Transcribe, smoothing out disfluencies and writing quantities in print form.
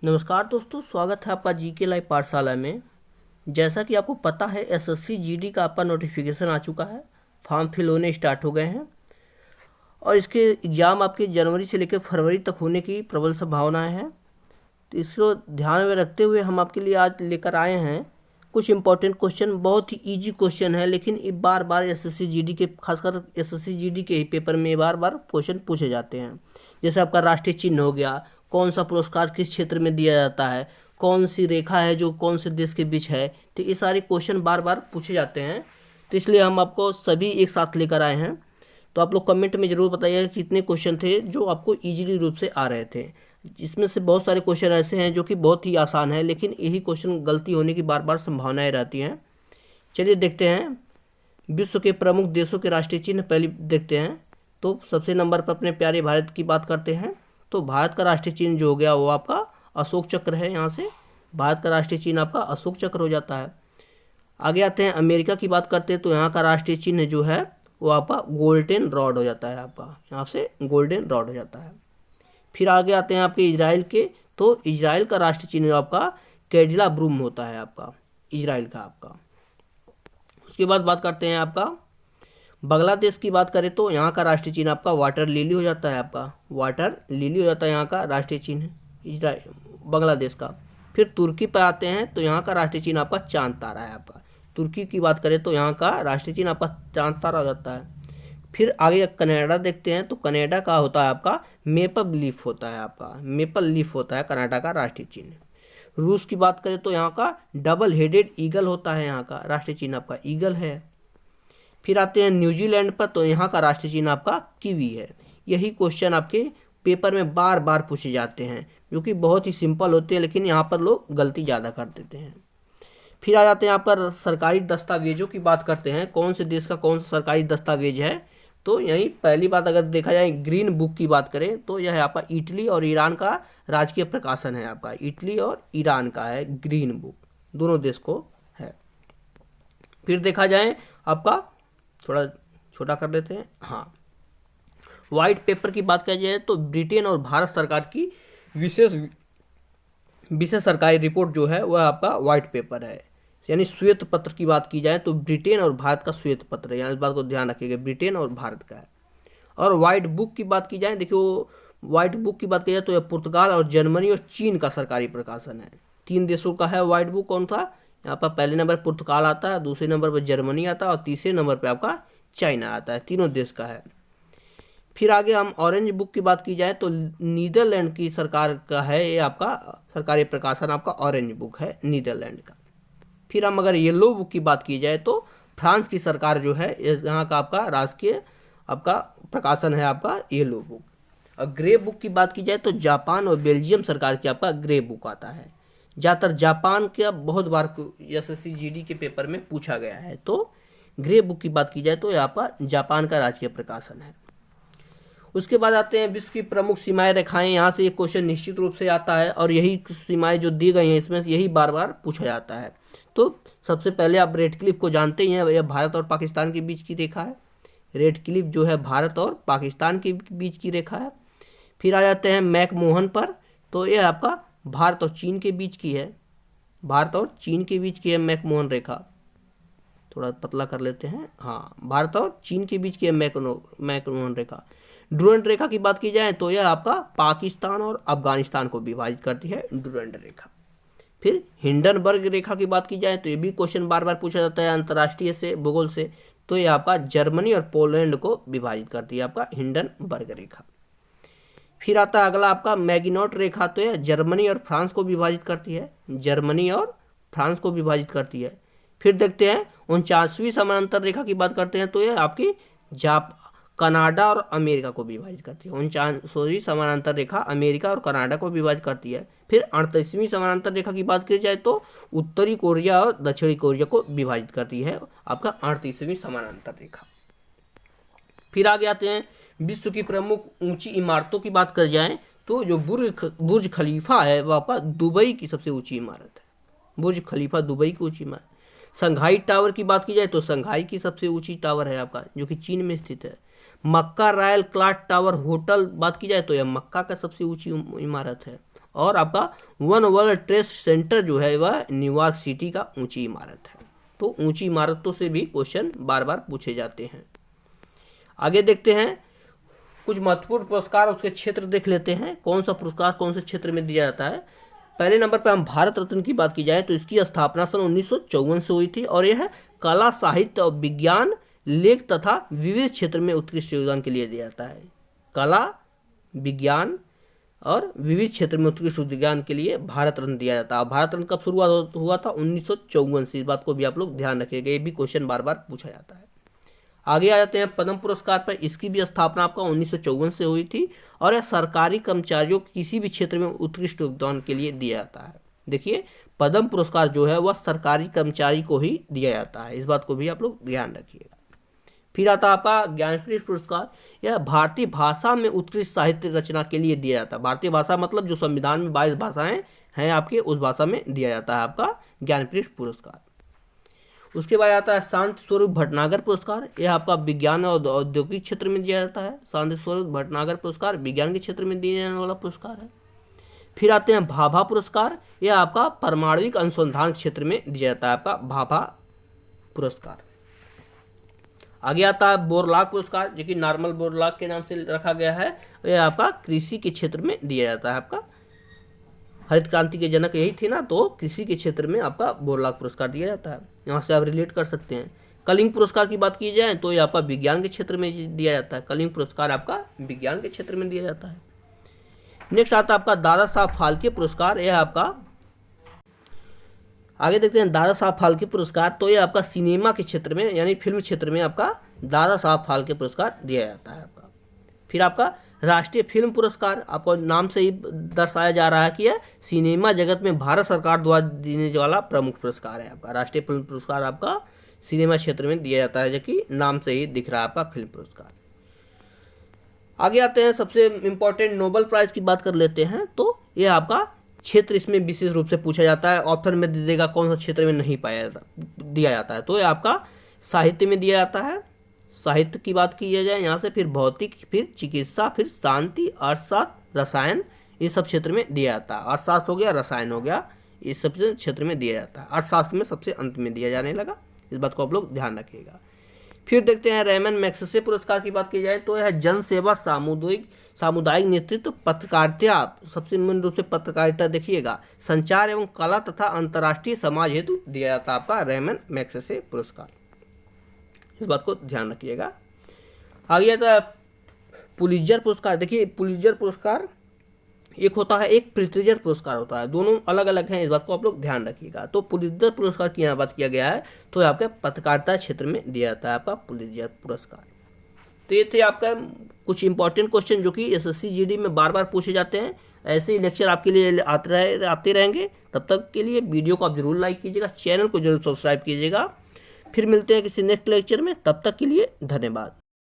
नमस्कार दोस्तों, स्वागत है आपका जीके लाइव पाठशाला में। जैसा कि आपको पता है, एसएससी जीडी का आपका नोटिफिकेशन आ चुका है। फॉर्म फिल होने स्टार्ट हो गए हैं और इसके एग्ज़ाम आपके जनवरी से लेकर फरवरी तक होने की प्रबल संभावनाएं हैं। तो इसको ध्यान में रखते हुए हम आपके लिए आज लेकर आए हैं कुछ इंपॉर्टेंट क्वेश्चन। बहुत ही इजी क्वेश्चन है, लेकिन ये बार बार एसएससी जीडी के, खासकर एसएससी जीडी के ही पेपर में बार बार क्वेश्चन पूछे जाते हैं। जैसे आपका राष्ट्रीय चिन्ह हो गया, कौन सा पुरस्कार किस क्षेत्र में दिया जाता है, कौन सी रेखा है जो कौन से देश के बीच है। तो ये सारे क्वेश्चन बार बार पूछे जाते हैं, तो इसलिए हम आपको सभी एक साथ लेकर आए हैं। तो आप लोग कमेंट में ज़रूर बताइएगा कि कितने क्वेश्चन थे जो आपको इजीली रूप से आ रहे थे। जिसमें से बहुत सारे क्वेश्चन ऐसे हैं जो कि बहुत ही आसान है, लेकिन यही क्वेश्चन गलती होने की बार बार संभावनाएं रहती हैं। चलिए देखते हैं विश्व के प्रमुख देशों के राष्ट्रीय चिन्ह पहले देखते हैं। तो सबसे नंबर पर अपने प्यारे भारत की बात करते हैं। तो भारत का राष्ट्रीय चिन्ह जो हो गया वो आपका अशोक चक्र है। यहाँ से भारत का राष्ट्रीय चिन्ह आपका अशोक चक्र हो जाता है। आगे आते हैं अमेरिका की बात करते हैं। तो यहाँ का राष्ट्रीय चिन्ह जो है वो आपका गोल्डन रॉड हो जाता है। आपका यहाँ से गोल्डन रॉड हो जाता है। फिर आगे आते हैं आपके इजराइल के। तो इजराइल का राष्ट्रीय चिन्ह आपका कैडिला ब्रूम होता है, आपका इजराइल का आपका। उसके बाद बात करते हैं आपका बांग्लादेश की बात करें। तो यहाँ का राष्ट्रीय चिन्ह आपका वाटर लिली हो जाता है। आपका वाटर लिली हो जाता है यहाँ का राष्ट्रीय चिन्ह इजराइल बांग्लादेश का। फिर तुर्की पर आते हैं। तो यहाँ का राष्ट्रीय चिन्ह आपका चांद तारा है। आपका तुर्की की बात करें तो यहाँ का राष्ट्रीय चिन्ह आपका चांद तारा हो जाता है। फिर आगे कनाडा देखते हैं। तो कनाडा का होता है आपका मेपल लीफ होता है। आपका मेपल लीफ होता है कनाडा का राष्ट्रीय चिन्ह। रूस की बात करें तो यहाँ का डबल हेडेड ईगल होता है। यहाँ का राष्ट्रीय चिन्ह आपका ईगल है। फिर आते हैं न्यूजीलैंड पर। तो यहाँ का राष्ट्रीय चिन्ह आपका कीवी है। यही क्वेश्चन आपके पेपर में बार बार पूछे जाते हैं, जो कि बहुत ही सिंपल होते हैं, लेकिन यहाँ पर लोग गलती ज़्यादा कर देते हैं। फिर आ जाते हैं यहाँ पर सरकारी दस्तावेजों की बात करते हैं। कौन से देश का कौन सा सरकारी दस्तावेज है। तो यही पहली बात अगर देखा जाए ग्रीन बुक की बात करें तो यह है आपका इटली और ईरान का राजकीय प्रकाशन है। आपका इटली और ईरान का है ग्रीन बुक, दोनों देश को है। फिर देखा जाए आपका, थोड़ा छोटा कर लेते हैं, हाँ, वाइट पेपर की बात की जाए तो ब्रिटेन और भारत सरकार की विशेष विशेष सरकारी रिपोर्ट जो है वह आपका वाइट पेपर है। यानी श्वेत पत्र की बात की जाए तो ब्रिटेन और भारत का श्वेत पत्र है। यहाँ इस बात को ध्यान रखिएगा, ब्रिटेन और भारत का है। और वाइट बुक की बात की जाए, देखियो वाइट बुक की बात की जाए तो यह पुर्तगाल और जर्मनी और चीन का सरकारी प्रकाशन है। 3 देशों का है वाइट बुक। कौन सा? यहाँ पर पहले नंबर पुर्तगाल आता है, दूसरे नंबर पर जर्मनी आता है और तीसरे नंबर पर आपका चाइना आता है। तीनों देश का है। फिर आगे हम ऑरेंज बुक की बात की जाए तो नीदरलैंड की सरकार का है ये आपका सरकारी प्रकाशन, आपका ऑरेंज बुक है नीदरलैंड का। फिर हम अगर येलो बुक की बात की जाए तो फ्रांस की सरकार जो है यहाँ का आपका राजकीय आपका प्रकाशन है आपका येलो बुक। और ग्रे बुक की बात की जाए तो जापान और बेल्जियम सरकार की आपका ग्रे बुक आता है। ज़्यादातर जापान का बहुत बार एसएससी जीडी के पेपर में पूछा गया है। तो ग्रे बुक की बात की जाए तो यहाँ पर जापान का राजकीय प्रकाशन है। उसके बाद आते हैं विश्व की प्रमुख सीमाएं रेखाएं। यहाँ से एक क्वेश्चन निश्चित रूप से आता है और यही सीमाएं जो दी गई हैं इसमें से यही बार बार पूछा जाता है। तो सबसे पहले आप रेड क्लिफ को जानते ही हैं, यह भारत और पाकिस्तान के बीच की रेखा है। रेड क्लिफ जो है भारत और पाकिस्तान के बीच की रेखा है। फिर आ जाते हैं मैकमोहन पर। तो यह आपका भारत और चीन के बीच की है। भारत और चीन के बीच की है मैकमोहन रेखा। थोड़ा पतला कर लेते हैं, हाँ, भारत और चीन के बीच की है मैकमोहन रेखा। डुरंड रेखा की बात की जाए तो यह आपका पाकिस्तान और अफगानिस्तान को विभाजित करती है डुरंड रेखा। फिर हिंडनबर्ग रेखा की बात की जाए तो ये भी क्वेश्चन बार बार पूछा जाता है अंतर्राष्ट्रीय से, भूगोल से। तो ये आपका जर्मनी और पोलैंड को विभाजित करती है आपका हिंडनबर्ग रेखा। फिर आता है अगला आपका मैगिनॉट रेखा। तो यह जर्मनी और फ्रांस को विभाजित करती है, जर्मनी और फ्रांस को विभाजित करती है। फिर देखते हैं 49वीं समानांतर रेखा की बात करते हैं। तो यह आपकी कनाडा और अमेरिका को विभाजित करती है। 49वीं समानांतर रेखा अमेरिका और कनाडा को विभाजित करती है। फिर 38वीं समानांतर रेखा की बात की जाए तो उत्तरी कोरिया और दक्षिणी कोरिया को विभाजित करती है आपका 38वीं समानांतर रेखा। फिर आगे आते हैं विश्व की प्रमुख ऊंची इमारतों की बात कर जाए तो जो बुर्ज खलीफा है वह आपका दुबई की सबसे ऊंची इमारत है। बुर्ज खलीफा दुबई की ऊंची इमारत। संघाई टावर की बात की जाए तो संघाई की सबसे ऊंची टावर है आपका, जो कि चीन में स्थित है। मक्का रॉयल क्लॉक टावर होटल बात की जाए तो यह मक्का का सबसे ऊंची इमारत है। और आपका वन वर्ल्ड ट्रेड सेंटर जो है वह न्यूयॉर्क सिटी का ऊंची इमारत है। तो ऊंची इमारतों से भी क्वेश्चन बार बार पूछे जाते हैं। आगे देखते हैं कुछ महत्वपूर्ण पुरस्कार, उसके क्षेत्र देख लेते हैं, कौन सा पुरस्कार कौन से क्षेत्र में दिया जाता है। पहले नंबर पर हम भारत रत्न की बात की जाए तो इसकी स्थापना सन 1954 से हुई थी और यह कला, साहित्य और विज्ञान, लेख तथा विविध क्षेत्र में उत्कृष्ट योगदान के लिए दिया जाता है। कला, विज्ञान और विविध क्षेत्र में उत्कृष्ट योगदान के लिए भारत रत्न दिया जाता है। भारत रत्न कब शुरुआत हुआ था? 1954 से। इस बात को भी आप लोग ध्यान रखिएगा, ये भी क्वेश्चन बार बार पूछा जाता है। आगे आ जाते हैं पद्म पुरस्कार पर। इसकी भी स्थापना आपका 1954 से हुई थी और यह सरकारी कर्मचारियों को किसी भी क्षेत्र में उत्कृष्ट योगदान के लिए दिया जाता है। देखिए, पद्म पुरस्कार जो है वह सरकारी कर्मचारी को ही दिया जाता है, इस बात को भी आप लोग ध्यान रखिएगा। फिर आता है आपका ज्ञानपीठ पुरस्कार। यह भारतीय भाषा में उत्कृष्ट साहित्य रचना के लिए दिया जाता है। भारतीय भाषा मतलब जो संविधान में 22 भाषाएं हैं आपके, उस भाषा में दिया जाता है आपका ज्ञानपीठ पुरस्कार। उसके बाद आता है शांति स्वरूप भटनागर पुरस्कार। यह आपका विज्ञान और औद्योगिक क्षेत्र में दिया जाता है। शांति स्वरूप भटनागर पुरस्कार विज्ञान के क्षेत्र में दिए जाने वाला पुरस्कार है। फिर आते हैं भाभा पुरस्कार। यह आपका परमाणुविक अनुसंधान क्षेत्र में दिया जाता है, आपका भाभा पुरस्कार। आगे आता है बोरलॉग पुरस्कार, जो कि नॉर्मल बोरलॉग के नाम से रखा गया है। यह आपका कृषि के क्षेत्र में दिया जाता है। आपका हरित क्रांति के जनक यही थे ना, तो कृषि के क्षेत्र में आपका बोरलॉग पुरस्कार दिया जाता है। यहाँ से आप रिलेट कर सकते हैं। कलिंग पुरस्कार की बात की जाए तो ये आपका विज्ञान के क्षेत्र में दिया जाता है। कलिंग पुरस्कार आपका विज्ञान के क्षेत्र में दिया जाता है। नेक्स्ट आता है आपका दादा साहब फाल्के पुरस्कार। यह आपका, आगे देखते हैं दादा साहब फाल्के पुरस्कार। तो ये आपका सिनेमा के क्षेत्र में यानी फिल्म क्षेत्र में आपका दादा साहब फाल्के पुरस्कार दिया जाता है आपका। फिर आपका राष्ट्रीय फिल्म पुरस्कार, आपको नाम से ही दर्शाया जा रहा है कि यह सिनेमा जगत में भारत सरकार द्वारा देने वाला प्रमुख पुरस्कार है। आपका राष्ट्रीय फिल्म पुरस्कार आपका सिनेमा क्षेत्र में दिया जाता है, जो कि नाम से ही दिख रहा है आपका फिल्म पुरस्कार। आगे आते हैं सबसे इम्पोर्टेंट नोबेल प्राइज की बात कर लेते हैं। तो यह आपका क्षेत्र इसमें विशेष रूप से पूछा जाता है। ऑप्शन में दे देगा कौन सा क्षेत्र में नहीं दिया जाता है। तो यह आपका साहित्य में दिया जाता है। साहित्य की बात की जाए यहाँ से, फिर भौतिक, फिर चिकित्सा, फिर शांति, अर्थशास्त्र, रसायन, इस सब क्षेत्र में दिया जाता है। अर्थशास्त्र हो गया, रसायन हो गया, इस सब क्षेत्र में दिया जाता है। अर्थशास्त्र में सबसे अंत में दिया जाने लगा, इस बात को आप लोग ध्यान रखिएगा। फिर देखते हैं रेमन मैग्सेसे पुरस्कार की बात की जाए तो यह जन सेवा, सामुदायिक नेतृत्व, पत्रकारिता, सबसे मूल रूप से पत्रकारिता देखिएगा, संचार एवं कला तथा अंतर्राष्ट्रीय समाज हेतु दिया जाता है आपका रेमन मैग्सेसे पुरस्कार, इस बात को ध्यान रखिएगा। आगे आता है पुलित्जर पुरस्कार। देखिए, पुलित्जर पुरस्कार एक होता है, एक प्रित्जर पुरस्कार होता है, दोनों अलग अलग हैं, इस बात को आप लोग ध्यान रखिएगा। तो पुलित्जर पुरस्कार की यहाँ बात किया गया है तो आपके पत्रकारिता क्षेत्र में दिया जाता है आपका पुलित्जर पुरस्कार। तो ये थे आपका कुछ इंपॉर्टेंट क्वेश्चन जो कि एसएससी जीडी में बार बार पूछे जाते हैं। ऐसे ही लेक्चर आपके लिए आते रहेंगे। तब तक के लिए वीडियो को आप जरूर लाइक कीजिएगा, चैनल को जरूर सब्सक्राइब कीजिएगा। फिर मिलते हैं किसी नेक्स्ट लेक्चर में, तब तक के लिए धन्यवाद।